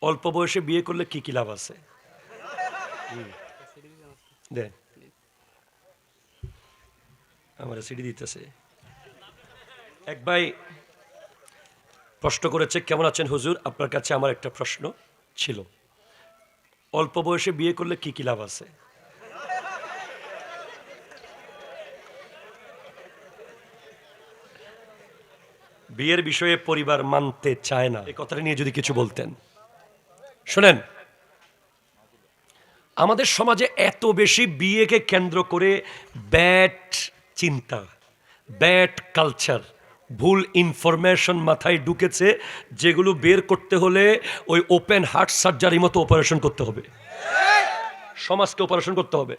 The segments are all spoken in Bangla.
অল্প বয়সে বিয়ে করলে কি কি লাভ আছে? দে আমার সিডি দিতেছে। এক ভাই প্রশ্ন করেছে, কেমন আছেন হুজুর, আপনার কাছে আমার একটা প্রশ্ন ছিল, অল্প বয়সে বিয়ে করলে কি কি লাভ আছে? বিয়ের বিষয়ে পরিবার মানতে চায় না, এই কথাটা নিয়ে যদি কিছু বলতেন। শোনেন, আমাদের সমাজে এত বেশি বিয়েকে কেন্দ্র করে ব্যাড চিন্তা, ব্যাড কালচার, ভুল ইনফরমেশন মাথায় ঢুকেছে, যেগুলো বের করতে হলে ওই ওপেন হার্ট সার্জারি মতো অপারেশন করতে হবে, সমাজকে অপারেশন করতে হবে।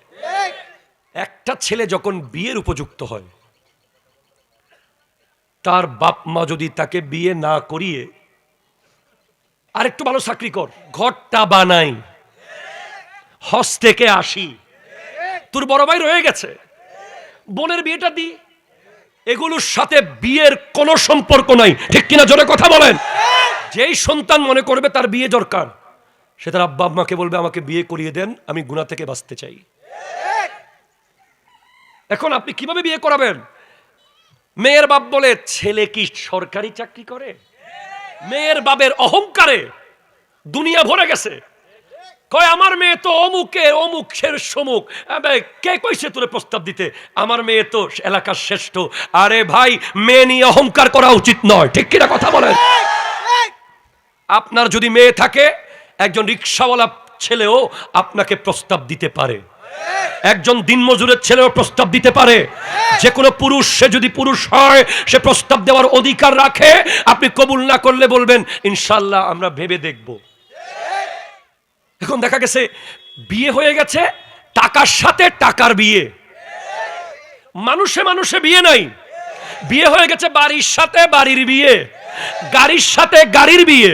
একটা ছেলে যখন বিয়ের উপযুক্ত হয়, তার বাপ মা যদি তাকে বিয়ে না করিয়ে আরেকটু ভালো চাকরি কর, ঘরটা বানাই, হজ থেকে আসি, তোর বড় ভাই রয়ে গেছে, বোনের বিয়েটা দি, এগুলোর সাথে বিয়ের কোনো সম্পর্ক নাই, ঠিক কিনা জোরে কথা বলেন। যেই সন্তান মনে করবে তার বিয়ে দরকার, সে তার আব্বা আম্মাকে বলবে আমাকে বিয়ে করিয়ে দেন, আমি গুনাহ থেকে বাঁচতে চাই। এখন আপনি কিভাবে বিয়ে করাবেন? মেয়ের বাপ বলে, ছেলে কি সরকারি চাকরি করে? মেয়ের বাপের অহংকারে দুনিয়া ভরে গেছে, কয় আমার মেয়ে তো অমুকের অমুকের সমুক, কে কইছে তোরে প্রস্তাব দিতে, আমার মেয়ে তো এলাকার শ্রেষ্ঠ। আরে ভাই, মেয়ে নিয়ে অহংকার করা উচিত নয়, ঠিক কিনা কথা বলেন। আপনার যদি মেয়ে থাকে, একজন রিকশাওয়ালা ছেলেও আপনাকে প্রস্তাব দিতে পারে, একজন দিনমজুরের ছেলেও প্রস্তাব দিতে পারে। যে কোনো পুরুষ, সে যদি পুরুষ হয়, সে প্রস্তাব দেওয়ার অধিকার রাখে। আপনি কবুল না করলে বলবেন ইনশাআল্লাহ আমরা ভেবে দেখব। এখন দেখা গেছে বিয়ে হয়ে গেছে টাকার সাথে টাকার বিয়ে, মানুষে মানুষে বিয়ে নাই, বিয়ে হয়ে গেছে বাড়ির সাথে বাড়ির বিয়ে, গাড়ির সাথে গাড়ির বিয়ে,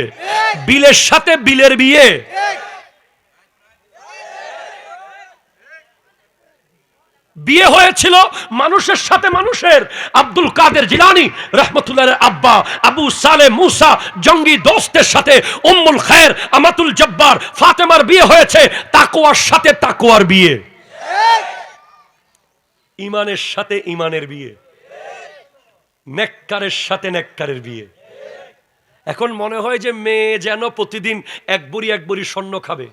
বিলের সাথে বিলের বিয়ে। বিয়ে হয়েছিল মানুষের সাথে মানুষের। আব্দুল কাদের জিলানী রহমতুল্লাহর আব্বা আবু সালে মুসা জঙ্গি দোস্তের সাথে উম্মুল খায়ের আমাতুল জব্বার ফাতেমার বিয়ে হয়েছে তাকওয়ার সাথে তাকওয়ার বিয়ে, ইমানের সাথে ইমানের বিয়ে, নেককারের সাথে নেককারের বিয়ে। এখন মনে হয় যে মেয়ে যেন প্রতিদিন এক বড়ি স্বর্ণ খাবে।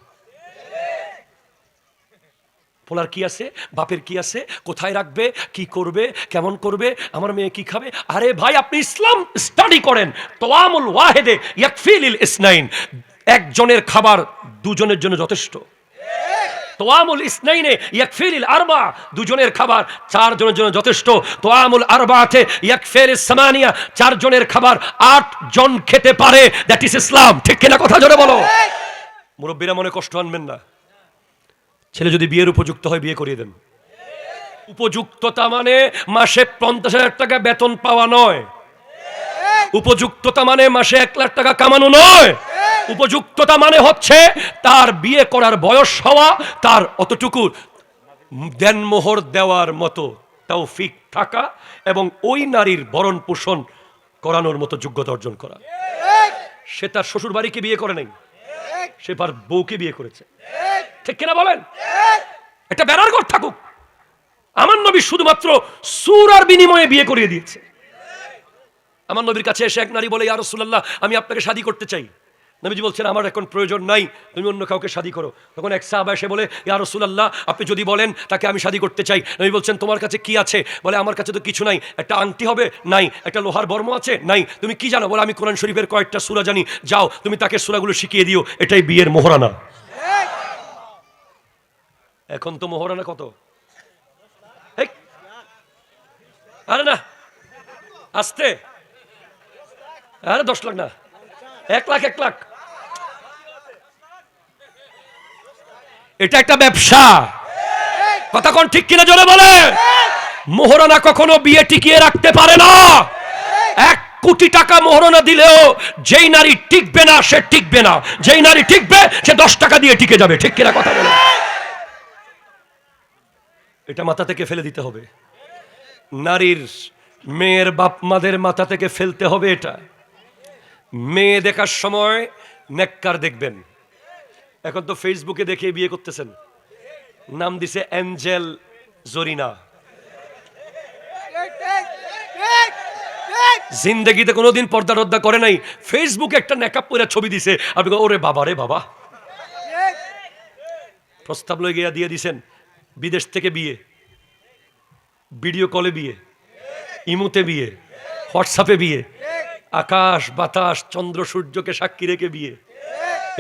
পোলার কি আছে, বাপের কি আছে, কোথায় রাখবে, কি করবে, কেমন করবে, আমার মেয়ে কি খাবে। আরে ভাই, আপনি ইসলাম স্টাডি করেন, তোয়ামুল ওয়াহেদে ইয়াকফিলিল ইসনাইন, একজনের খাবার দুজনের জন্য যথেষ্ট। তোয়ামুল ইসনাইনে ইয়াকফিলিল আরবা, দুজনের খাবার চারজনের জন্য যথেষ্ট। তোয়ামুল আরবাতে ইয়াকফিলিস সামানিয়া, চারজনের খাবার 8 জন খেতে পারে। দ্যাট ইজ ইসলাম, ঠিক কিনা কথা জোরে বলো। মুরব্বীরা মনে কষ্ট আনবেন না, ছেলে যদি বিয়ের উপযুক্ত হয় বিয়ে করিয়ে দেন। উপযুক্ততা মানে মাসে 50,000 টাকা বেতন পাওয়া নয়, উপযুক্ততা মানে মাসে 1 লাখ টাকা কামানো নয়। উপযুক্ততা মানে হচ্ছে তার বিয়ে করার বয়স হওয়া, তার অতটুকু দেনমোহর দেওয়ার মতো তৌফিক থাকা, এবং ওই নারীর ভরণ পোষণ করানোর মতো যোগ্যতা অর্জন করা। সে তার শ্বশুর বাড়িকে বিয়ে করে নাই, সে তার বউকে বিয়ে করেছে, ঠিক কিনা বলেন। একটা বেড়ার ঘর থাকুক, আমার নবী শুধুমাত্র সূরার বিনিময়ে বিয়ে করিয়ে দিয়েছে। আমার নবীর কাছে এসে এক নারী বলে, ইয়া রাসূলুল্লাহ, আমি আপনাকে শাদী করতে চাই। নবীজি বলছেন, আমার এখন প্রয়োজন নাই, তুমি অন্য কাউকে শাদী করো। তখন এক সাহাবা এসে বলে, ইয়া রাসূলুল্লাহ, আপনি যদি বলেন তাকে আমি শাদী করতে চাই। নবী বলছেন, তোমার কাছে কি আছে? বলে, আমার কাছে তো কিছু নাই। একটা আংটি হবে? নাই। একটা লোহার বর্ম আছে? নাই। তুমি কি জানো? বলে, আমি কোরআন শরীফের কয়েকটা সূরা জানি। যাও, তুমি তাকে সূরাগুলো শিখিয়ে দিও, এটাই বিয়ের মোহরানা। এখন তো মোহরানা কত? আরে না, আসতে, আরে 10 লাখ না, 1 লাখ 1 লাখ। এটা একটা ব্যবসা, কথা কোন ঠিক কিনা জোরে বলে। মোহরানা কখনো বিয়ে টিকিয়ে রাখতে পারে না। 1 কোটি টাকা মোহরানা দিলেও যেই নারী টিকবে না সে টিকবে না, যেই নারী টিকবে সে 10 টাকা দিয়ে টিকে যাবে, ঠিক কিনা কথা বলে। এটা মাথা থেকে ফেলে দিতে হবে, নারীর মেয়ের বাপ মাদের মাথা থেকে ফেলতে হবে। এটা মেয়ে দেখার সময় নেককার দেখবেন। এখন তো ফেসবুকে দেখে বিয়ে করতেছেন, নাম দিছে অ্যাঞ্জেল জরিনা। জিন্দেগিতে কোনোদিন পর্দা টর্দা করে নাই, ফেসবুকে একটা নেকাব পরে ছবি দিছে, আপনি ওরে বাবা রে বাবা। প্রস্তাব লয়ে গিয়া দিয়ে দিছেন, বিদেশ থেকে বিয়ে, ভিডিও কলে বিয়ে, ইমুতে বিয়ে, হোয়াটসঅ্যাপে বিয়ে, আকাশ বাতাস চন্দ্র সূর্যকে সাক্ষী রেখে বিয়ে।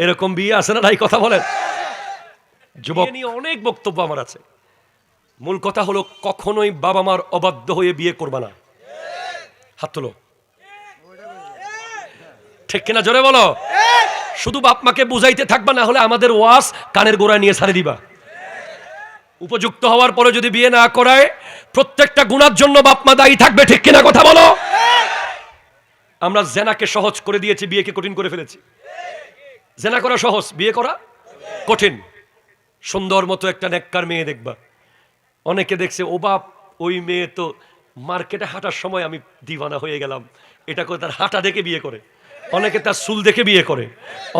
এরকম বিয়ে আছে না নাই? কথা বলেন। যুবক নিয়ে অনেক বক্তব্য আমার আছে, মূল কথা হলো কখনোই বাবা মার অবাধ্য হয়ে বিয়ে করবা না। হাত তোলো, ঠিক কিনা জোরে বলো। শুধু বাপ মাকে বুঝাইতে থাকবা, না হলে আমাদের ওয়াজ কানের গোড়ায় নিয়ে ছাড়ে দিবা। উপযুক্ত হওয়ার পরে যদি বিয়ে না করায়, প্রত্যেকটা গুনার জন্য বাপ মা দায়ী থাকবে, ঠিক কিনা কথা বলো। আমরা জেনাকে সহজ করে দিয়েছি, বিয়েকে কঠিন করে ফেলেছি। জেনা করা সহজ, বিয়ে করা কঠিন। সুন্দর মতো একটা নেককার মেয়ে দেখবা, অনেকে দেখছে ও বাপ ওই মেয়ে তো মার্কেটে হাঁটার সময় আমি দিওয়ানা হয়ে গেলাম, এটা করে তার হাঁটা দেখে বিয়ে করে, অনেকে তার চুল দেখে বিয়ে করে,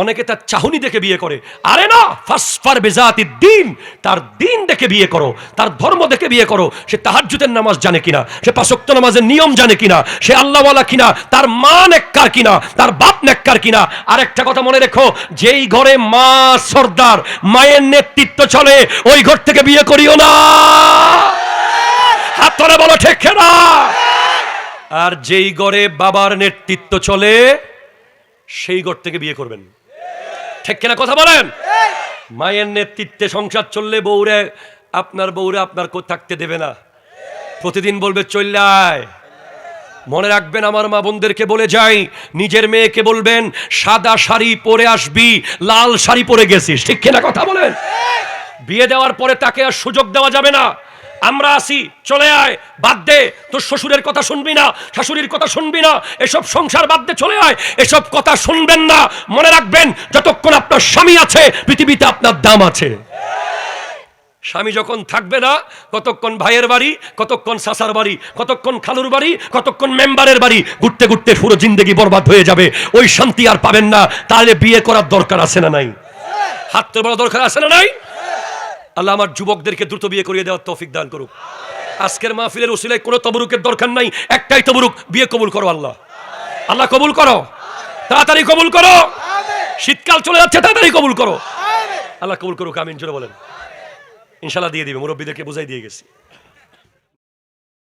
অনেকে তার চাহনি দেখে বিয়ে করে। আরে না, ফাসফার বেজাতি দিন, তার দিন দেখে বিয়ে করো, তার ধর্ম দেখে বিয়ে করো। সে তাহাজ্জুদের নামাজ জানে কিনা, সে পাঁচ ওয়াক্ত নামাজের নিয়ম জানে কিনা, সে আল্লাহওয়ালা কিনা, তার মা নেককার কিনা, তার বাপ নেককার কিনা। আর একটা কথা মনে রেখো, যেই ঘরে মা সর্দার, মায়ের নেতৃত্ব চলে, ওই ঘর থেকে বিয়ে করিও না। হাত ধরে বলো ঠিক না। আর যেই ঘরে বাবার নেতৃত্ব চলে, সেই ঘর থেকে বিয়ে করবেন, ঠিক কিনা কথা বলেন। মায়ের নেতৃত্বে সংসার চললে বউরে আপনার থাকতে দেবে না, প্রতিদিন বলবে চল্লায়। মনে রাখবেন, আমার মা বোনদেরকে বলে যাই, নিজের মেয়েকে বলবেন সাদা শাড়ি পরে আসবি, লাল শাড়ি পরে গেছিস, ঠিক কিনা কথা বলেন। বিয়ে দেওয়ার পরে তাকে আর সুযোগ দেওয়া যাবে না, আমরা আসি চলে আয়, বাদ দে, তোর শ্বশুরের কথা শুনবি না, শাশুড়ির কথা শুনবি না, এসব সংসার বাদ দে চলে আয়, এসব কথা শুনবেন না। মনে রাখবেন, যতক্ষণ আপনার স্বামী আছে, পৃথিবীতে আপনার দাম আছে। স্বামী যখন থাকবে না, কতক্ষণ ভাইয়ের বাড়ি, কতক্ষণ সাসার বাড়ি, কতক্ষণ খালুর বাড়ি, কতক্ষণ মেম্বারের বাড়ি, ঘুরতে ঘুরতে পুরো জিন্দেগি বরবাদ হয়ে যাবে। ওই শান্তি আর পাবেন না। তাহলে বিয়ে করার দরকার আছে না নাই? হাত তোলা বড় দরকার আছে না নাই? আল্লাহ আমার যুবকদেরকে দ্রুত বিয়ে করিয়ে দেওয়ার তৌফিক দান করুক। আজকের মাহফিলের উসিলায় কোনো তবরুকের দরকার নাই, একটাই তবরুক, বিয়ে কবুল করো। আল্লাহ আল্লাহ কবুল করো, তাড়াতাড়ি কবুল করো। শীতকাল চলে যাচ্ছে, তাড়াতাড়ি কবুল করো। আল্লাহ কবুল করুক, আমিন জোরে বলেন। ইনশাআল্লাহ দিয়ে দিবে, মুরব্বীদেরকে বুঝাই দিয়ে গেছি।